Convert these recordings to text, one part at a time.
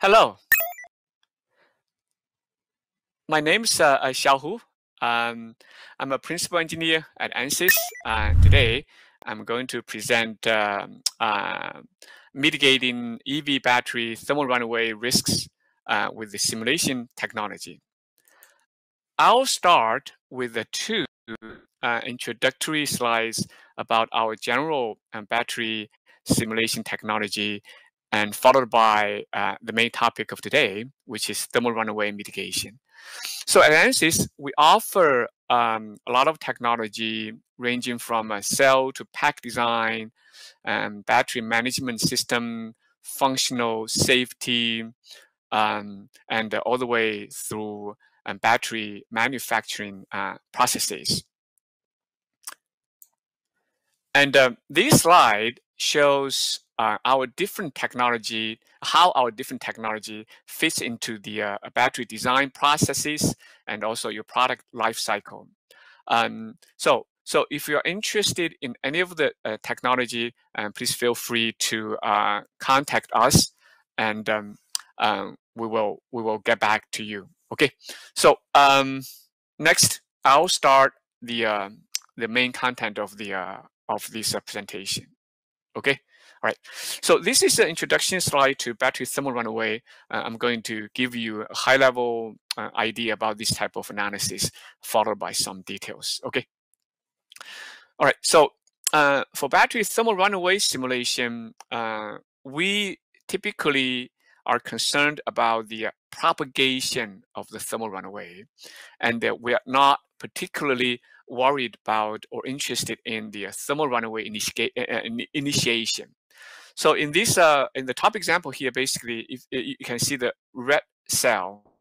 Hello, my name is Xiaohu. I'm a principal engineer at Ansys. Today, I'm going to present mitigating EV battery thermal runaway risks with the simulation technology. I'll start with the two introductory slides about our general battery simulation technology, and followed by the main topic of today, which is thermal runaway mitigation. So at Ansys, we offer a lot of technology ranging from a cell to pack design, battery management system, functional safety, and all the way through battery manufacturing processes. And this slide shows our different technology, how our different technology fits into the battery design processes and also your product life cycle. So if you're interested in any of the technology, please feel free to contact us, and we will get back to you. Okay. So next, I'll start the main content of this presentation. Okay, all right. So this is an introduction slide to battery thermal runaway. I'm going to give you a high-level idea about this type of analysis, followed by some details. Okay. All right. So for battery thermal runaway simulation, we typically are concerned about the propagation of the thermal runaway, and we are not particularly worried about or interested in the thermal runaway initiation. So in this, in the top example here, basically, if you can see the red cell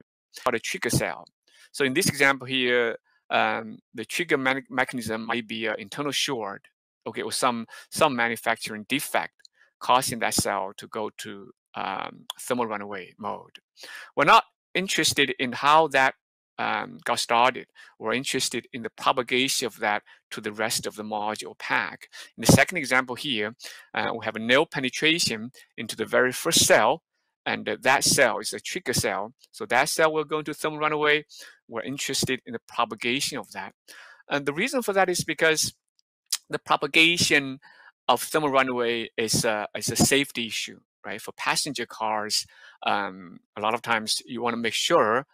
or the trigger cell. So in this example here, the trigger mechanism might be an internal short, okay, or some manufacturing defect causing that cell to go to thermal runaway mode. We're not interested in how that got started. We're interested in the propagation of that to the rest of the module pack. In the second example here, we have a nail penetration into the very first cell, and that cell is a trigger cell. So that cell will go into thermal runaway. We're interested in the propagation of that. And the reason for that is because the propagation of thermal runaway is a safety issue, right? For passenger cars, a lot of times you want to make sure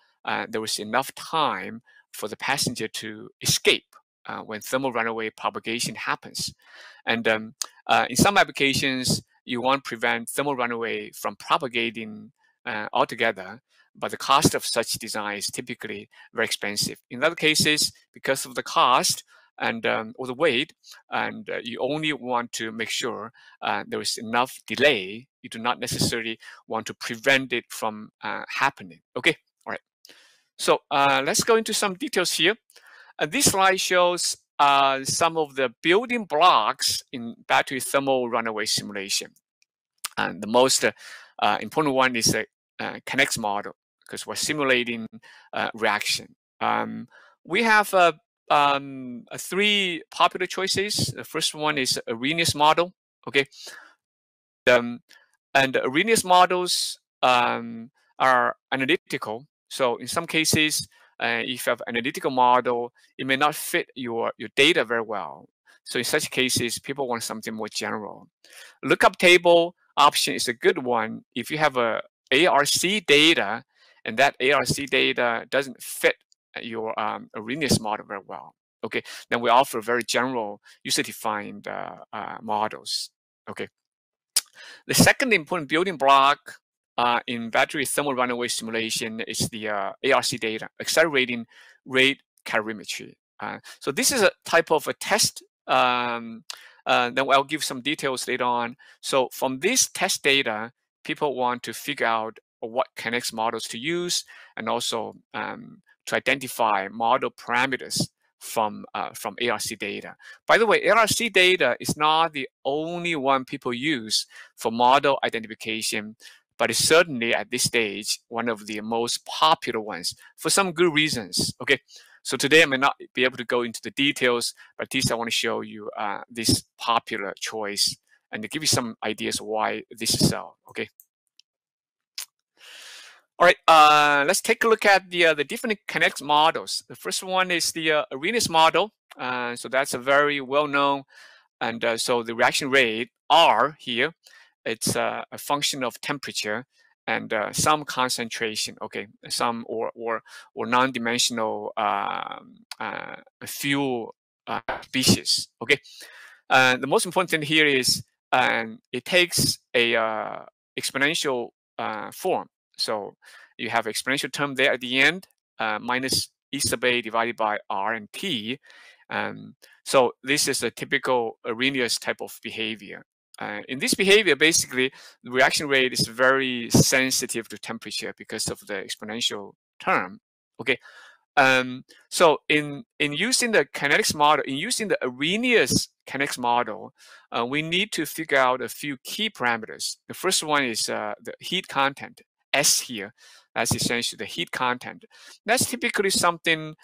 there was enough time for the passenger to escape when thermal runaway propagation happens. And in some applications, you want to prevent thermal runaway from propagating altogether, but the cost of such design is typically very expensive. In other cases, because of the cost and or the weight, and you only want to make sure there is enough delay. You do not necessarily want to prevent it from happening. Okay, all right. So let's go into some details here. This slide shows some of the building blocks in battery thermal runaway simulation. And the most important one is a kinetics model, because we're simulating reaction. We have three popular choices. The first one is Arrhenius model. Okay, and Arrhenius models are analytical. So in some cases, if you have an analytical model, it may not fit your data very well. So in such cases, people want something more general. Lookup table option is a good one if you have a ARC data, and that ARC data doesn't fit your Arrhenius model very well. Okay, then we offer very general user-defined models. Okay. The second important building block in battery thermal runaway simulation is the ARC data, accelerating rate calorimetry. So this is a type of a test. Then I'll give some details later on. So from this test data, people want to figure out what kinetics models to use, and also to identify model parameters from ARC data. By the way, ARC data is not the only one people use for model identification, but it's certainly at this stage one of the most popular ones for some good reasons. Okay, so today I may not be able to go into the details, but at least I want to show you this popular choice and to give you some ideas why this is so. Okay. All right, let's take a look at the different kinetics models. The first one is the Arrhenius model. So that's a very well-known, and so the reaction rate R here, it's a function of temperature and some concentration. Okay, some or non-dimensional fuel species. Okay, the most important thing here is it takes a exponential form. So you have exponential term there at the end, minus e sub a divided by r and t. So this is a typical Arrhenius type of behavior. In this behavior, basically, the reaction rate is very sensitive to temperature because of the exponential term. Okay. So in using the kinetics model, in using the Arrhenius kinetics model, we need to figure out a few key parameters. The first one is the heat content, S here. That's essentially the heat content. That's typically something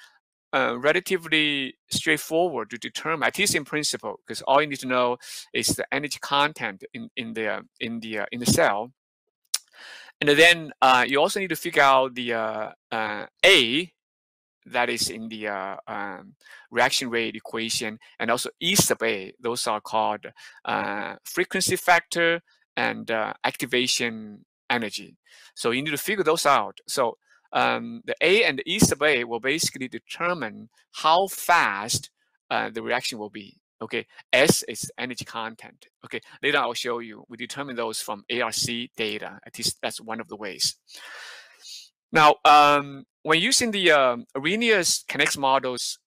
relatively straightforward to determine, at least in principle, because all you need to know is the energy content in the cell. And then you also need to figure out the A that is in the reaction rate equation, and also E sub A. Those are called frequency factor and activation energy. So you need to figure those out. So the A and the E sub A will basically determine how fast the reaction will be. Okay, S is energy content. Okay, later I'll show you. We determine those from ARC data. At least that's one of the ways. Now, when using the Arrhenius kinetics models,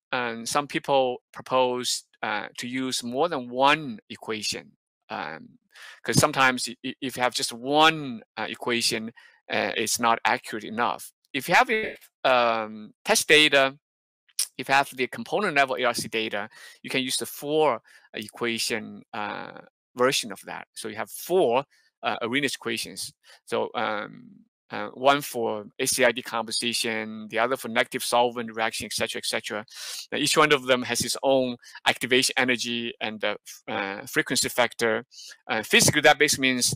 some people propose to use more than one equation, because sometimes if you have just one equation, it's not accurate enough. If you have test data, if you have the component level ARC data, you can use the 4 equation version of that. So you have 4 Arrhenius equations. So one for ACI decomposition, the other for negative solvent reaction, etc., etc. Each one of them has its own activation energy and frequency factor. Physically, that basically means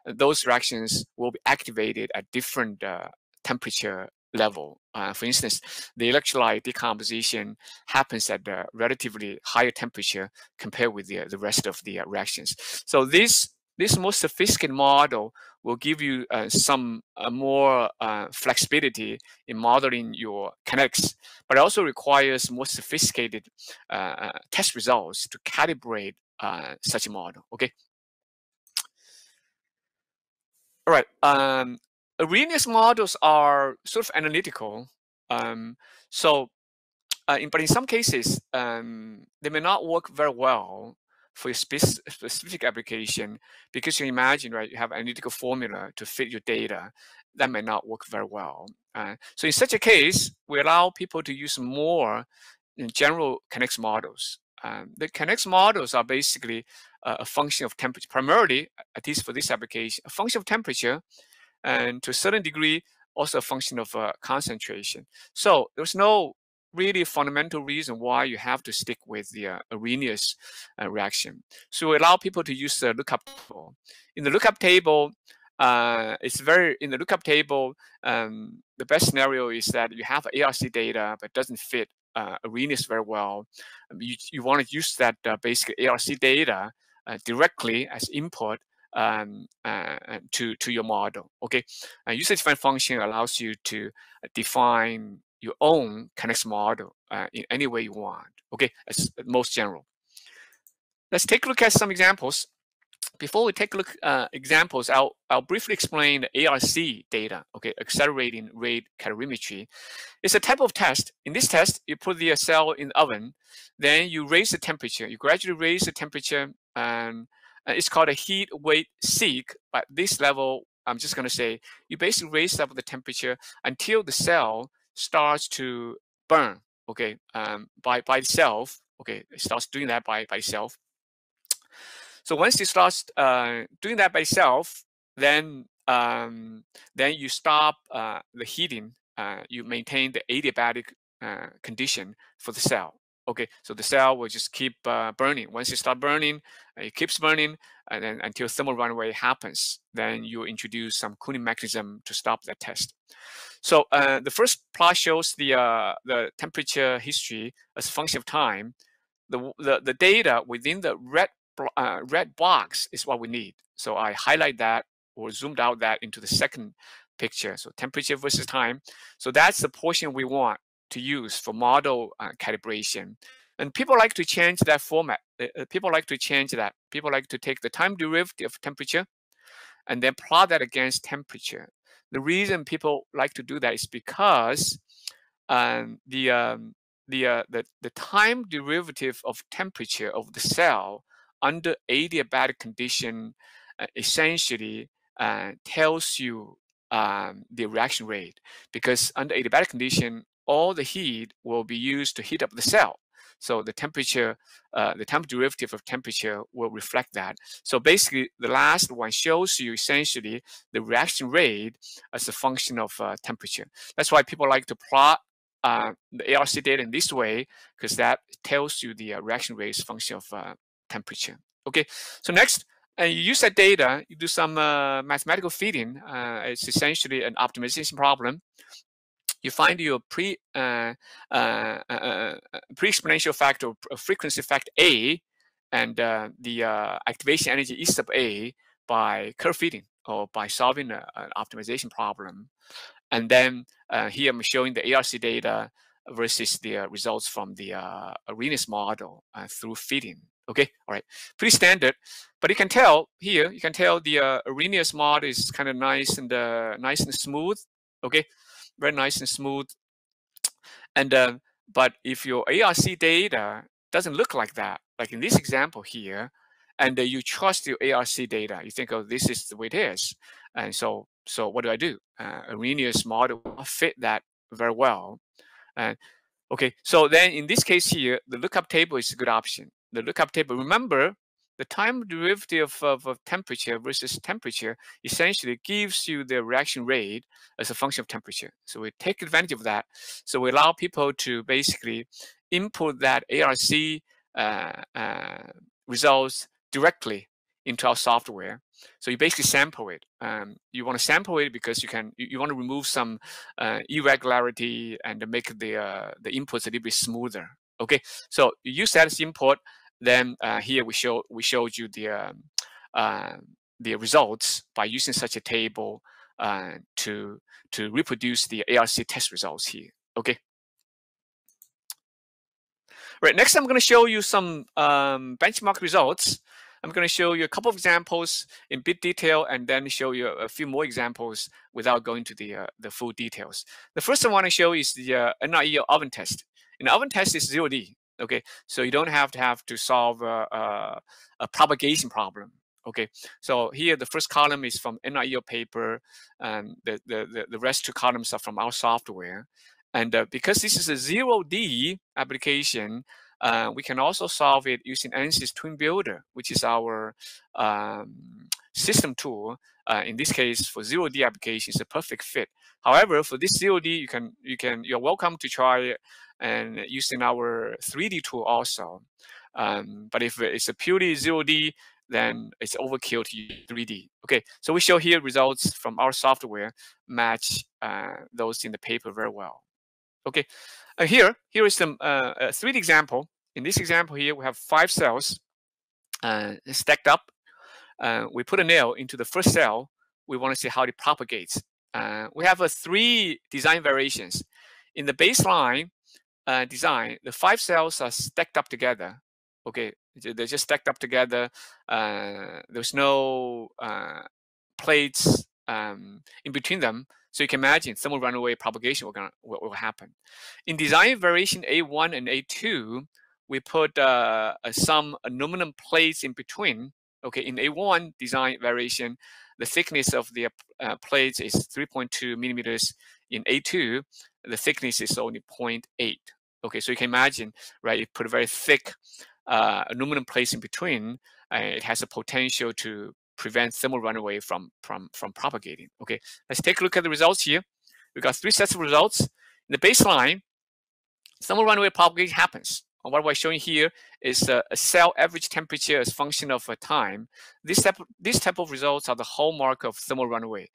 those reactions will be activated at different temperature level. For instance, the electrolyte decomposition happens at a relatively higher temperature compared with the rest of the reactions. So this more sophisticated model will give you some more flexibility in modeling your kinetics, but it also requires more sophisticated test results to calibrate such a model. Okay. All right. Arrhenius models are sort of analytical. But in some cases, they may not work very well for a specific application, because you imagine, right, you have an analytical formula to fit your data that may not work very well. So in such a case, we allow people to use more general kinetics models. The kinetics models are basically a function of temperature, primarily, at least for this application, a function of temperature, and to a certain degree, also a function of concentration. So there's no really fundamental reason why you have to stick with the Arrhenius reaction. So we allow people to use the lookup table. In the lookup table, the best scenario is that you have ARC data but doesn't fit Arrhenius very well. You want to use that basic ARC data directly as input to your model. Okay, user-defined function allows you to define your own kinetics model in any way you want. Okay, that's most general. Let's take a look at some examples. Before we take a look at examples, I'll briefly explain the ARC data. Okay, accelerating rate calorimetry. It's a type of test. In this test, you put the cell in the oven, then you raise the temperature. You gradually raise the temperature, and it's called a heat weight seek. But this level, I'm just going to say, you basically raise up the temperature until the cell starts to burn. Okay, by itself. Okay, it starts doing that by itself. So once it starts doing that by itself, then you stop the heating. You maintain the adiabatic condition for the cell. Okay, so the cell will just keep burning. Once it start burning, it keeps burning, and then until thermal runaway happens, then you introduce some cooling mechanism to stop that test. So the first plot shows the temperature history as a function of time. The data within the red box is what we need. So I highlight that or zoomed out that into the second picture. So temperature versus time. So that's the portion we want to use for model calibration. And people like to change that format. People like to change that. People like to take the time derivative of temperature and then plot that against temperature. The reason people like to do that is because the time derivative of temperature of the cell under adiabatic condition essentially tells you the reaction rate, because under adiabatic condition, all the heat will be used to heat up the cell. So the temperature, the time derivative of temperature will reflect that. So basically, the last one shows you essentially the reaction rate as a function of temperature. That's why people like to plot the ARC data in this way, because that tells you the reaction rate is a function of temperature. Okay, so next, you use that data, you do some mathematical feeding. It's essentially an optimization problem. You find your pre-exponential factor, frequency factor A, and the activation energy E sub A by curve fitting or by solving an optimization problem. And then here I'm showing the ARC data versus the results from the Arrhenius model through fitting. Okay, all right, pretty standard. But you can tell here, you can tell the Arrhenius model is kind of nice and smooth. Okay, very nice and smooth. And but if your ARC data doesn't look like that, like in this example here, and you trust your ARC data, you think, oh, this is the way it is, and so what do? Arrhenius model will fit that very well. Okay, so then in this case here, the lookup table is a good option. The lookup table, remember, the time derivative of temperature versus temperature essentially gives you the reaction rate as a function of temperature. So we take advantage of that. So we allow people to basically input that ARC results directly into our software. So you basically sample it. You want to sample it because you want to remove some irregularity and make the inputs a little bit smoother. Okay, so you use that as input. Then here we showed you the results by using such a table to reproduce the ARC test results here. Okay. Right. Next, I'm going to show you some benchmark results. I'm going to show you a couple of examples in bit detail, and then show you a few more examples without going to the full details. The first I want to show is the NRE oven test. An oven test is 0D. Okay, so you don't have to solve a propagation problem. Okay, so here the first column is from NREO paper, and the rest two columns are from our software. And because this is a 0D application, we can also solve it using Ansys Twin Builder, which is our system tool. In this case, for 0D application, it's a perfect fit. However, for this 0D, you're welcome to try it and using our 3D tool also. But if it's a purely 0D, then it's overkill to use 3D. Okay, so we show here results from our software match those in the paper very well. Okay, here is some 3D example. In this example here, we have 5 cells stacked up. We put a nail into the first cell. We want to see how it propagates. We have 3 design variations. In the baseline design, the 5 cells are stacked up together. Okay, they're just stacked up together. There's no plates in between them. So you can imagine thermal runaway propagation will happen. In design variation A1 and A2, we put some aluminum plates in between. Okay, in A1 design variation, the thickness of the plates is 3.2 millimeters. In A2, the thickness is only 0.8. Okay, so you can imagine, right? You put a very thick aluminum plates in between. It has a potential to prevent thermal runaway from propagating. Okay, let's take a look at the results here. We've got 3 sets of results. In the baseline, thermal runaway propagation happens. what we're showing here is a cell average temperature as function of time. This type of results are the hallmark of thermal runaway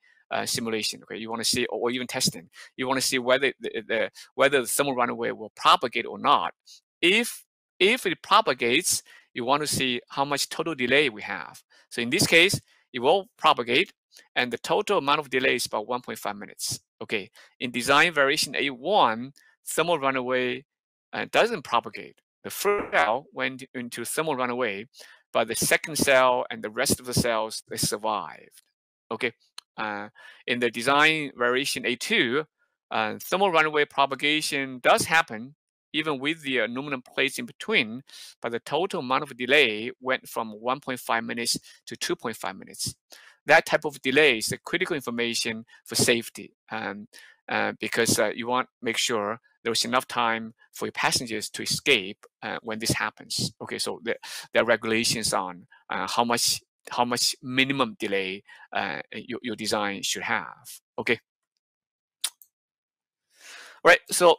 simulation. Okay, you want to see, or even testing, you want to see whether the thermal runaway will propagate or not. If it propagates, you want to see how much total delay we have. So in this case, it will propagate, and the total amount of delay is about 1.5 minutes. Okay, in design variation A1, thermal runaway doesn't propagate. The first cell went into thermal runaway, but the second cell and the rest of the cells, they survived. Okay, in the design variation A2, thermal runaway propagation does happen even with the aluminum plates in between, but the total amount of delay went from 1.5 minutes to 2.5 minutes. That type of delay is the critical information for safety, because you want to make sure there's enough time for your passengers to escape when this happens. Okay, so there are regulations on how much minimum delay your design should have. Okay. All right. So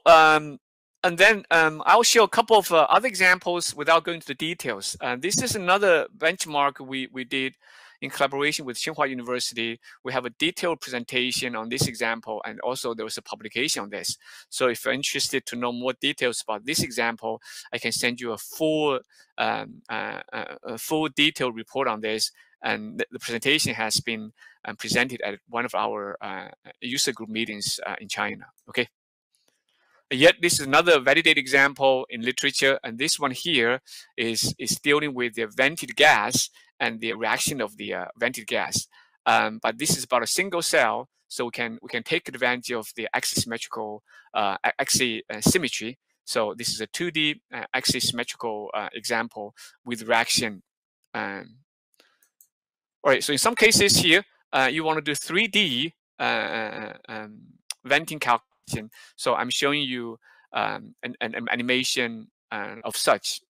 and then I'll show a couple of other examples without going into the details. This is another benchmark we did in collaboration with Tsinghua University. We have a detailed presentation on this example, and also there was a publication on this. So if you're interested to know more details about this example, I can send you a full detailed report on this. And the presentation has been presented at one of our user group meetings in China. Okay. Yet this is another validated example in literature, and this one here is dealing with the vented gas and the reaction of the vented gas. But this is about a single cell, so we can take advantage of the axisymmetrical symmetry. So this is a 2D axisymmetrical example with reaction. All right. So in some cases here, you want to do 3D venting calculation. So I'm showing you an animation of such.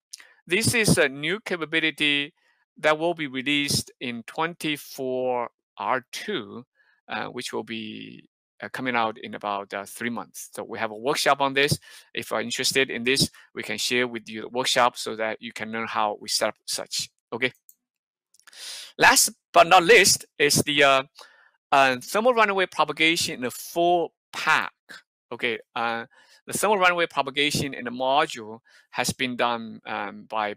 This is a new capability that will be released in 24R2, which will be coming out in about 3 months. So we have a workshop on this. If you're interested in this, we can share with you the workshop so that you can learn how we set up such. Okay. Last but not least is the thermal runaway propagation in a full pack. Okay, the thermal runaway propagation in the module has been done by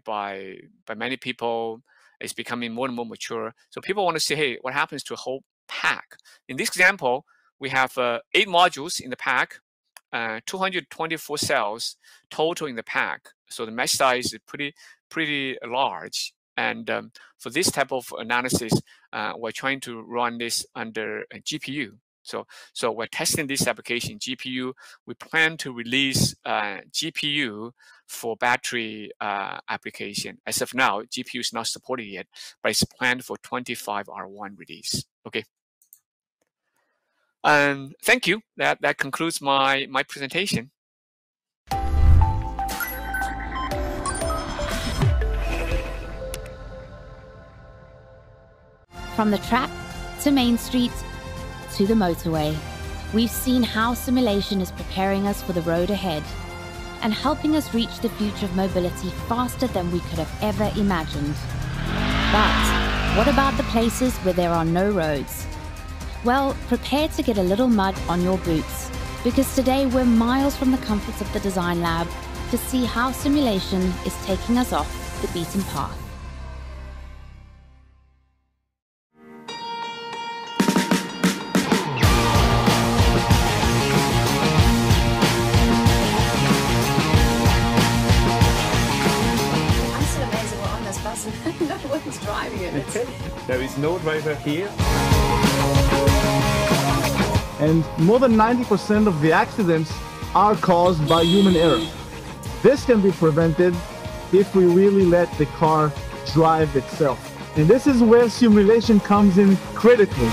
many people. It's becoming more and more mature. So people want to say, hey, what happens to a whole pack? In this example, we have 8 modules in the pack, 224 cells total in the pack. So the mesh size is pretty large. And for this type of analysis, we're trying to run this under a GPU. So we're testing this application GPU. We plan to release GPU for battery application. As of now, GPU is not supported yet, but it's planned for 25R1 release. Okay. And thank you. That concludes my presentation. From the track to Main Street to the motorway, we've seen how simulation is preparing us for the road ahead and helping us reach the future of mobility faster than we could have ever imagined. But what about the places where there are no roads? Well, prepare to get a little mud on your boots, because today we're miles from the comforts of the design lab to see how simulation is taking us off the beaten path. No one's driving it. There is no driver here. And more than 90% of the accidents are caused by human error. This can be prevented if we really let the car drive itself. And this is where simulation comes in critically.